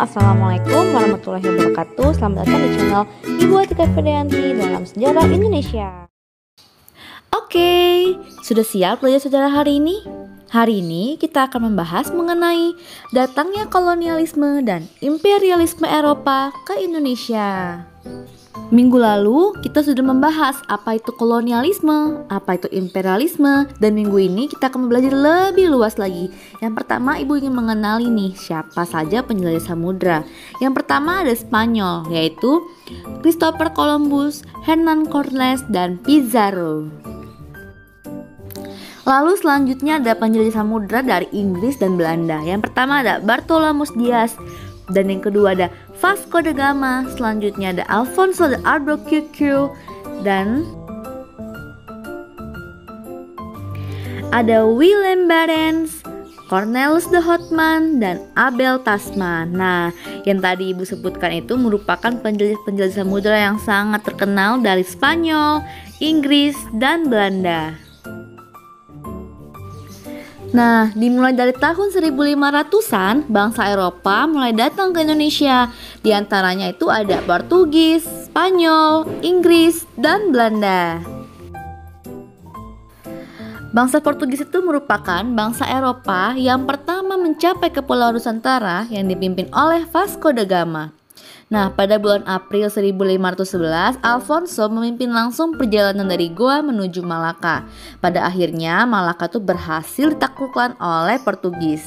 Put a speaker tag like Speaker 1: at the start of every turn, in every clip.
Speaker 1: Assalamualaikum warahmatullahi wabarakatuh. Selamat datang di channel Ibu Atika Fedayanti dalam Sejarah Indonesia. Oke, sudah siap belajar sejarah hari ini? Hari ini kita akan membahas mengenai datangnya kolonialisme dan imperialisme Eropa ke Indonesia. Minggu lalu kita sudah membahas apa itu kolonialisme, apa itu imperialisme, dan minggu ini kita akan belajar lebih luas lagi. Yang pertama, ibu ingin mengenali nih siapa saja penjelajah samudra. Yang pertama ada Spanyol, yaitu Christopher Columbus, Hernán Cortés, dan Pizarro. Lalu selanjutnya ada penjelajah samudra dari Inggris dan Belanda. Yang pertama ada Bartholomew Dias, dan yang kedua ada Vasco da Gama. Selanjutnya ada Alfonso de Albuquerque, dan ada Willem Barents, Cornelis de Houtman, dan Abel Tasman. Nah, yang tadi ibu sebutkan itu merupakan penjelajah samudra yang sangat terkenal dari Spanyol, Inggris, dan Belanda. Nah, dimulai dari tahun 1500-an, bangsa Eropa mulai datang ke Indonesia. Di antaranya itu ada Portugis, Spanyol, Inggris, dan Belanda. Bangsa Portugis itu merupakan bangsa Eropa yang pertama mencapai Kepulauan Nusantara yang dipimpin oleh Vasco da Gama. Nah, pada bulan April 1511, Alfonso memimpin langsung perjalanan dari Goa menuju Malaka. Pada akhirnya, Malaka itu berhasil ditaklukkan oleh Portugis.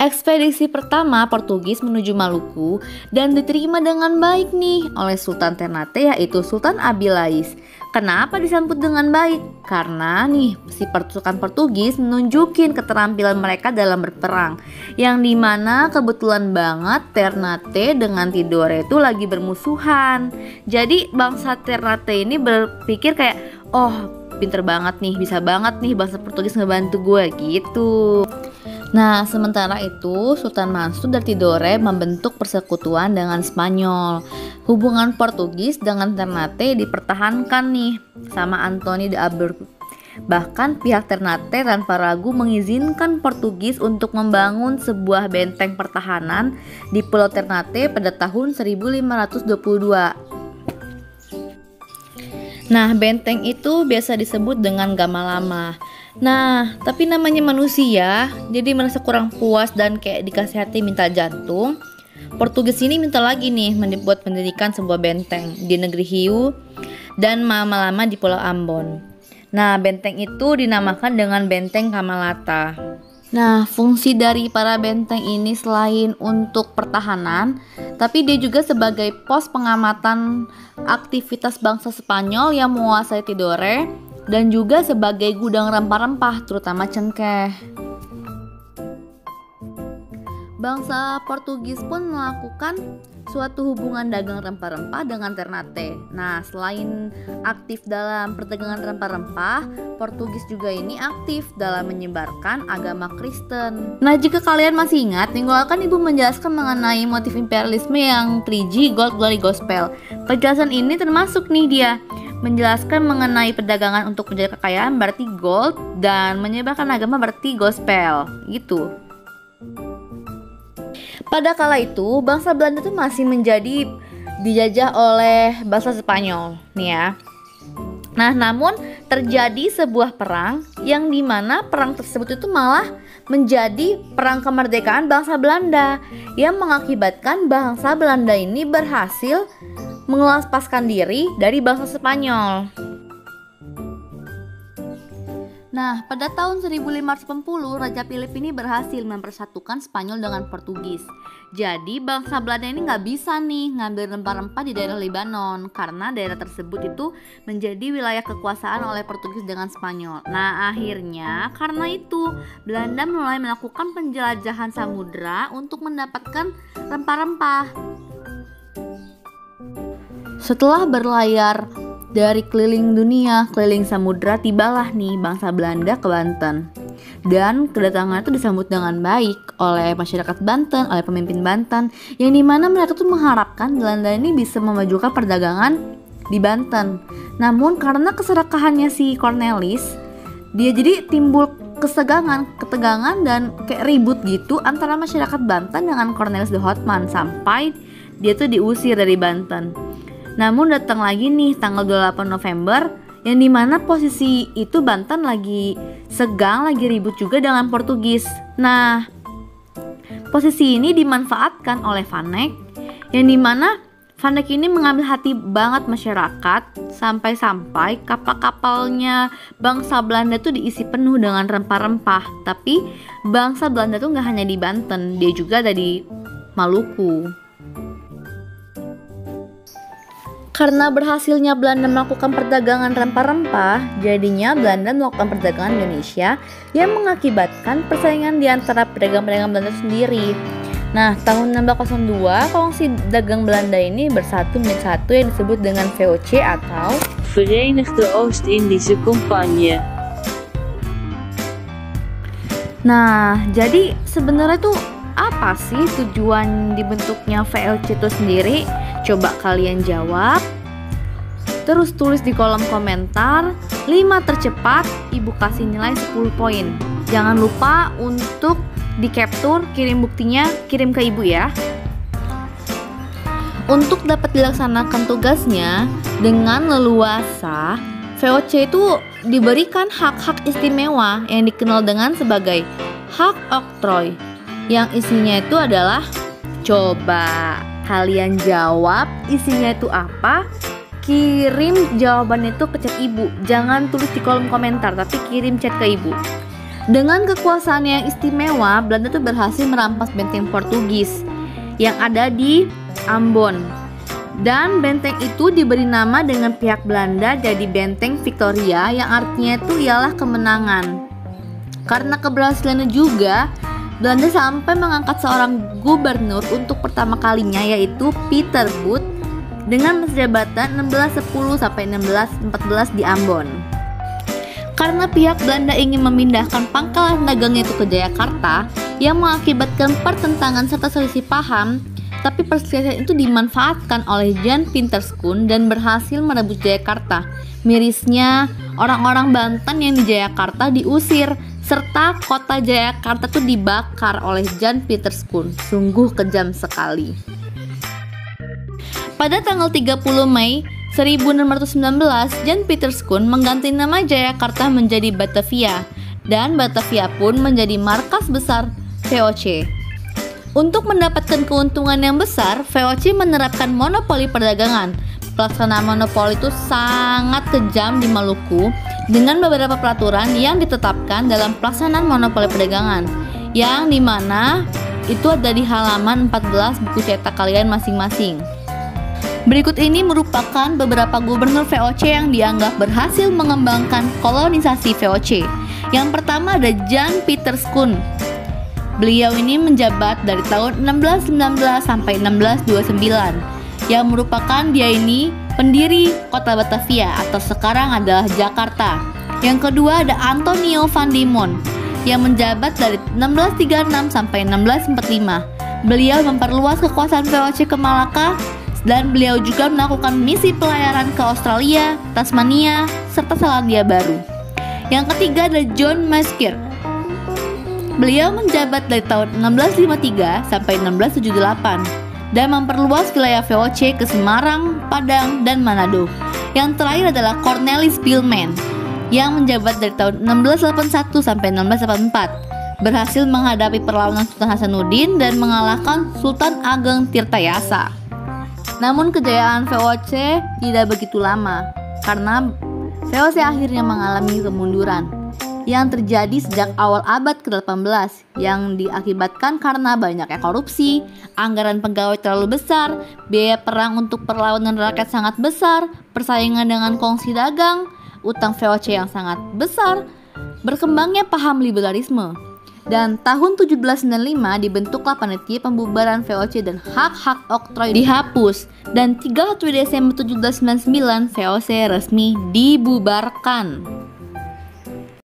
Speaker 1: Ekspedisi pertama Portugis menuju Maluku dan diterima dengan baik nih oleh Sultan Ternate, yaitu Sultan Abilais. Kenapa disambut dengan baik? Karena nih si pasukan Portugis menunjukin keterampilan mereka dalam berperang, yang dimana kebetulan banget Ternate dengan Tidore itu lagi bermusuhan. Jadi bangsa Ternate ini berpikir kayak, oh pinter banget nih, bisa banget nih bangsa Portugis ngebantu gue gitu. Nah, sementara itu Sultan Mansur dan Tidore membentuk persekutuan dengan Spanyol. Hubungan Portugis dengan Ternate dipertahankan nih sama Antoni de Albuquerque. Bahkan pihak Ternate tanpa ragu mengizinkan Portugis untuk membangun sebuah benteng pertahanan di Pulau Ternate pada tahun 1522. Nah, benteng itu biasa disebut dengan Gamalama. Nah, tapi namanya manusia, jadi merasa kurang puas dan kayak dikasih hati minta jantung. Portugis ini minta lagi nih membuat mendirikan sebuah benteng di negeri Hiu dan lama-lama di Pulau Ambon. Nah, benteng itu dinamakan dengan Benteng Kamalata. Nah, fungsi dari para benteng ini selain untuk pertahanan, tapi dia juga sebagai pos pengamatan aktivitas bangsa Spanyol yang menguasai Tidore, dan juga sebagai gudang rempah-rempah terutama cengkeh. Bangsa Portugis pun melakukan suatu hubungan dagang rempah-rempah dengan Ternate. Nah, selain aktif dalam perdagangan rempah-rempah, Portugis juga ini aktif dalam menyebarkan agama Kristen. Nah, jika kalian masih ingat, minggu lalu kan ibu menjelaskan mengenai motif imperialisme yang 3G, Gold, Glory, Gospel. Penjelasan ini termasuk nih dia menjelaskan mengenai perdagangan untuk menjaga kekayaan berarti gold, dan menyebarkan agama berarti gospel gitu. Pada kala itu bangsa Belanda itu masih menjadi dijajah oleh bangsa Spanyol nih ya. Nah, namun terjadi sebuah perang yang dimana perang tersebut itu malah menjadi perang kemerdekaan bangsa Belanda, yang mengakibatkan bangsa Belanda ini berhasil melepaskan diri dari bangsa Spanyol. Nah, pada tahun 1580 Raja Philip ini berhasil mempersatukan Spanyol dengan Portugis. Jadi bangsa Belanda ini nggak bisa nih ngambil rempah-rempah di daerah Lebanon, karena daerah tersebut itu menjadi wilayah kekuasaan oleh Portugis dengan Spanyol. Nah, akhirnya karena itu Belanda mulai melakukan penjelajahan samudra untuk mendapatkan rempah-rempah. Setelah berlayar dari keliling dunia, keliling samudra, tibalah nih bangsa Belanda ke Banten. Dan kedatangan itu disambut dengan baik oleh masyarakat Banten, oleh pemimpin Banten, yang dimana mereka tuh mengharapkan Belanda ini bisa memajukan perdagangan di Banten. Namun karena keserakahannya si Cornelis, dia jadi timbul ketegangan dan kayak ribut gitu antara masyarakat Banten dengan Cornelis de Houtman sampai dia tuh diusir dari Banten. Namun datang lagi nih tanggal 28 November yang dimana posisi itu Banten lagi segang, lagi ribut juga dengan Portugis. Nah, posisi ini dimanfaatkan oleh Van Eyck, yang dimana Van Eyck ini mengambil hati banget masyarakat sampai-sampai kapal-kapalnya bangsa Belanda tuh diisi penuh dengan rempah-rempah. Tapi bangsa Belanda tuh nggak hanya di Banten, dia juga ada di Maluku. Karena berhasilnya Belanda melakukan perdagangan rempah-rempah, jadinya Belanda melakukan perdagangan Indonesia yang mengakibatkan persaingan di antara pedagang-pedagang Belanda sendiri. Nah, tahun 1602, kongsi dagang Belanda ini bersatu menjadi satu yang disebut dengan VOC atau
Speaker 2: Verenigde Oost-Indische Compagnie.
Speaker 1: Nah, jadi sebenarnya tuh apa sih tujuan dibentuknya VOC itu sendiri? Coba kalian jawab. Terus tulis di kolom komentar 5 tercepat, Ibu kasih nilai 10 poin. Jangan lupa untuk di capture, kirim buktinya, kirim ke Ibu ya. Untuk dapat dilaksanakan tugasnya dengan leluasa, VOC itu diberikan hak-hak istimewa yang dikenal dengan sebagai hak oktroy, yang isinya itu adalah, coba kalian jawab isinya itu apa? Kirim jawabannya itu ke chat Ibu. Jangan tulis di kolom komentar, tapi kirim chat ke Ibu. Dengan kekuasaan yang istimewa, Belanda tuh berhasil merampas benteng Portugis yang ada di Ambon. Dan benteng itu diberi nama dengan pihak Belanda jadi Benteng Victoria, yang artinya itu ialah kemenangan. Karena keberhasilannya juga, Belanda sampai mengangkat seorang gubernur untuk pertama kalinya, yaitu Pieter Both, dengan masa jabatan 1610 sampai 1614 di Ambon. Karena pihak Belanda ingin memindahkan pangkalan dagangnya itu ke Jayakarta, yang mengakibatkan pertentangan serta selisih paham, tapi perselisihan itu dimanfaatkan oleh Jan Pieterszoon dan berhasil merebut Jayakarta. Mirisnya, orang-orang Banten yang di Jayakarta diusir, serta kota Jayakarta itu dibakar oleh Jan Pieterszoon. Sungguh kejam sekali. Pada tanggal 30 Mei 1619, Jan Pieterszoon mengganti nama Jayakarta menjadi Batavia, dan Batavia pun menjadi markas besar VOC. Untuk mendapatkan keuntungan yang besar, VOC menerapkan monopoli perdagangan. Pelaksanaan monopoli itu sangat kejam di Maluku, dengan beberapa peraturan yang ditetapkan dalam pelaksanaan monopoli perdagangan, yang dimana itu ada di halaman 14 buku cetak kalian masing-masing. Berikut ini merupakan beberapa gubernur VOC yang dianggap berhasil mengembangkan kolonisasi VOC. Yang pertama ada Jan Pieterszoon. Beliau ini menjabat dari tahun 1619 sampai 1629, yang merupakan dia ini pendiri kota Batavia atau sekarang adalah Jakarta. Yang kedua ada Antonio van Diemen yang menjabat dari 1636 sampai 1645. Beliau memperluas kekuasaan VOC ke Malaka, dan beliau juga melakukan misi pelayaran ke Australia, Tasmania, serta Selandia Baru. Yang ketiga ada John Maskelyne. Beliau menjabat dari tahun 1653 sampai 1678 dan memperluas wilayah VOC ke Semarang, Padang, dan Manado. Yang terakhir adalah Cornelis Biilmann yang menjabat dari tahun 1681 sampai 1684, berhasil menghadapi perlawanan Sultan Hasanuddin dan mengalahkan Sultan Ageng Tirtayasa. Namun kejayaan VOC tidak begitu lama, karena VOC akhirnya mengalami kemunduran yang terjadi sejak awal abad ke-18, yang diakibatkan karena banyaknya korupsi, anggaran pegawai terlalu besar, biaya perang untuk perlawanan rakyat sangat besar, persaingan dengan kongsi dagang, utang VOC yang sangat besar, berkembangnya paham liberalisme. Dan tahun 1795 dibentuklah panitia pembubaran VOC dan hak-hak oktroy dihapus, dan 31 Desember 1799 VOC resmi dibubarkan.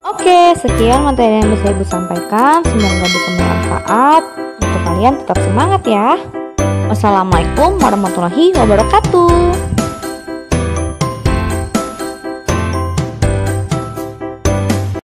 Speaker 3: Oke, sekian materi yang bisa Ibu sampaikan. Semoga bisa bermanfaat. Untuk kalian tetap semangat ya. Wassalamualaikum warahmatullahi wabarakatuh.